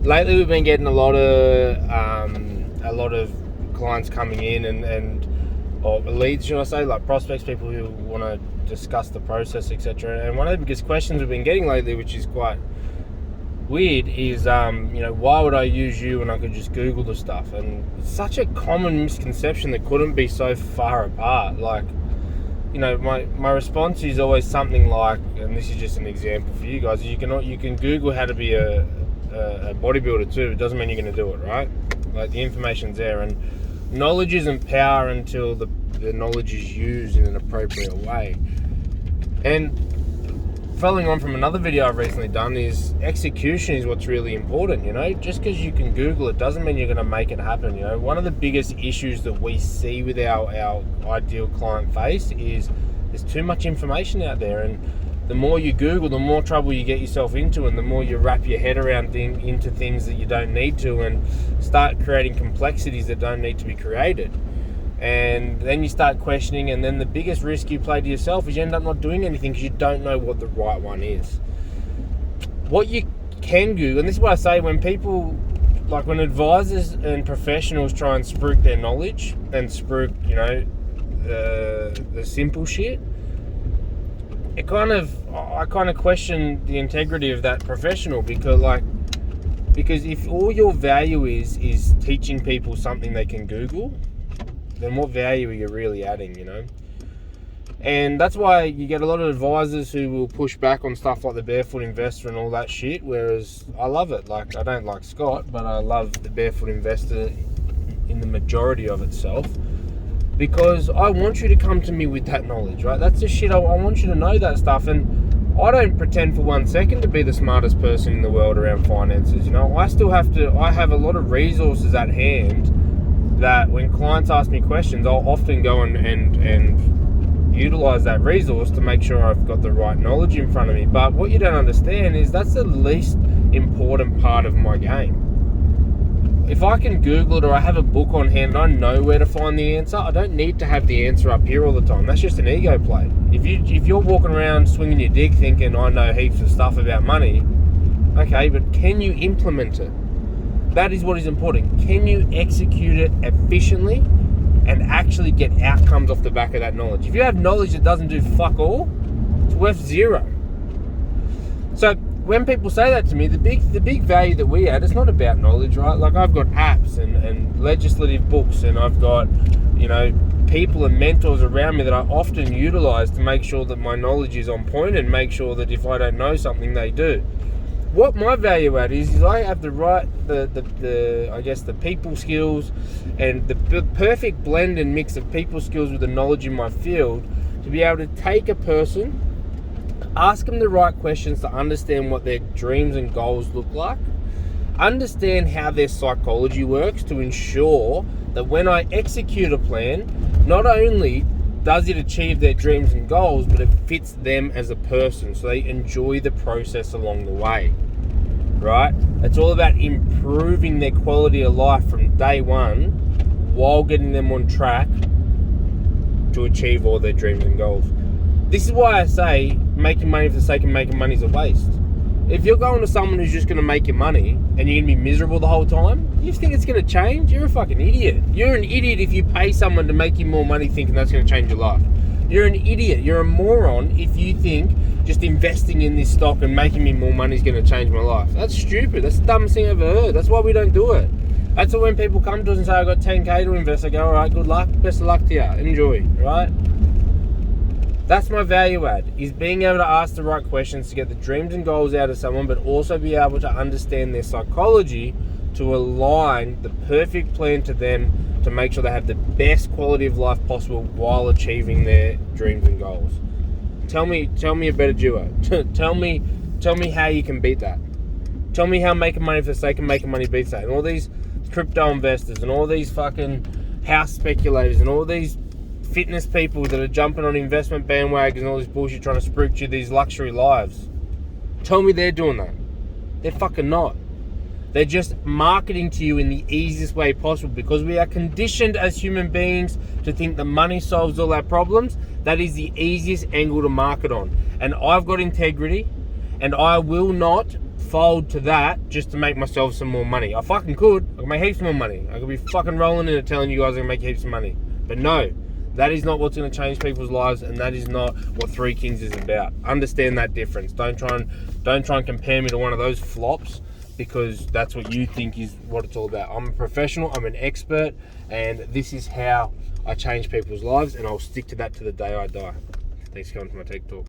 lately we've been getting a lot of clients coming in or leads, should I say, like prospects, people who want to discuss the process, etc. And one of the biggest questions we've been getting lately, which is quite weird, is why would I use you when I could just Google the stuff? And it's such a common misconception that couldn't be so far apart. Like, my response is always something like, and this is just an example for you guys, you can Google how to be a bodybuilder too. It doesn't mean you're going to do it, right? Like, the information's there, and knowledge isn't power until the knowledge is used in an appropriate way. And following on from another video I've recently done, is execution is what's really important. Just because you can Google it doesn't mean you're going to make it happen. One of the biggest issues that we see with our ideal client face is there's too much information out there, and the more you Google, the more trouble you get yourself into, and the more you wrap your head around into things that you don't need to, and start creating complexities that don't need to be created. And then you start questioning, and then the biggest risk you play to yourself is you end up not doing anything because you don't know what the right one is. What you can Google, and this is what I say when people, like when advisors and professionals try and spruik their knowledge and spruik, the simple shit, I kind of question the integrity of that professional, because if all your value is teaching people something they can Google, then what value are you really adding, And that's why you get a lot of advisors who will push back on stuff like the Barefoot Investor and all that shit, whereas I love it. Like, I don't like Scott, but I love the Barefoot Investor in the majority of itself, because I want you to come to me with that knowledge, right? That's the shit. I want you to know that stuff, and I don't pretend for 1 second to be the smartest person in the world around finances. I have a lot of resources at hand that when clients ask me questions, I'll often go and utilize that resource to make sure I've got the right knowledge in front of me. But what you don't understand is that's the least important part of my game. If I can Google it, or I have a book on hand and I know where to find the answer, I don't need to have the answer up here all the time. That's just an ego play. If you're walking around swinging your dick thinking I know heaps of stuff about money, okay, but can you implement it? That is what is important. Can you execute it efficiently and actually get outcomes off the back of that knowledge? If you have knowledge that doesn't do fuck all, it's worth zero. So when people say that to me, the big value that we add, it's not about knowledge, right? Like, I've got apps and legislative books, and I've got, people and mentors around me that I often utilize to make sure that my knowledge is on point, and make sure that if I don't know something, they do. What my value add is I have the people skills and the perfect blend and mix of people skills with the knowledge in my field to be able to take a person, ask them the right questions to understand what their dreams and goals look like, understand how their psychology works to ensure that when I execute a plan, not only does it achieve their dreams and goals, but it fits them as a person, so they enjoy the process along the way, right? It's all about improving their quality of life from day one while getting them on track to achieve all their dreams and goals. This is why I say making money for the sake of making money is a waste. If you're going to someone who's just going to make you money and you're going to be miserable the whole time, you think it's going to change? You're a fucking idiot. You're an idiot if you pay someone to make you more money thinking that's going to change your life. You're an idiot. You're a moron if you think just investing in this stock and making me more money is going to change my life. That's stupid. That's the dumbest thing I've ever heard. That's why we don't do it. That's why when people come to us and say, I've got 10K to invest, I go, all right, good luck. Best of luck to you. Enjoy, right? That's my value add, is being able to ask the right questions to get the dreams and goals out of someone, but also be able to understand their psychology to align the perfect plan to them to make sure they have the best quality of life possible while achieving their dreams and goals. Tell me a better duo. tell me how you can beat that. Tell me how making money for the sake of making money beats that. And all these crypto investors and all these fucking house speculators and all these fitness people that are jumping on investment bandwagons and all this bullshit trying to spruik you these luxury lives. Tell me they're doing that. They're fucking not. They're just marketing to you in the easiest way possible, because we are conditioned as human beings to think that money solves all our problems. That is the easiest angle to market on. And I've got integrity, and I will not fold to that just to make myself some more money. I fucking could. I could make heaps more money. I could be fucking rolling in it telling you guys I'm gonna make heaps of money. But no, that is not what's gonna change people's lives, and that is not what Three Kings is about. Understand that difference. Don't try and compare me to one of those flops, because that's what you think is what it's all about. I'm a professional, I'm an expert, and this is how I change people's lives, and I'll stick to that to the day I die. Thanks for coming to my Tech Talk.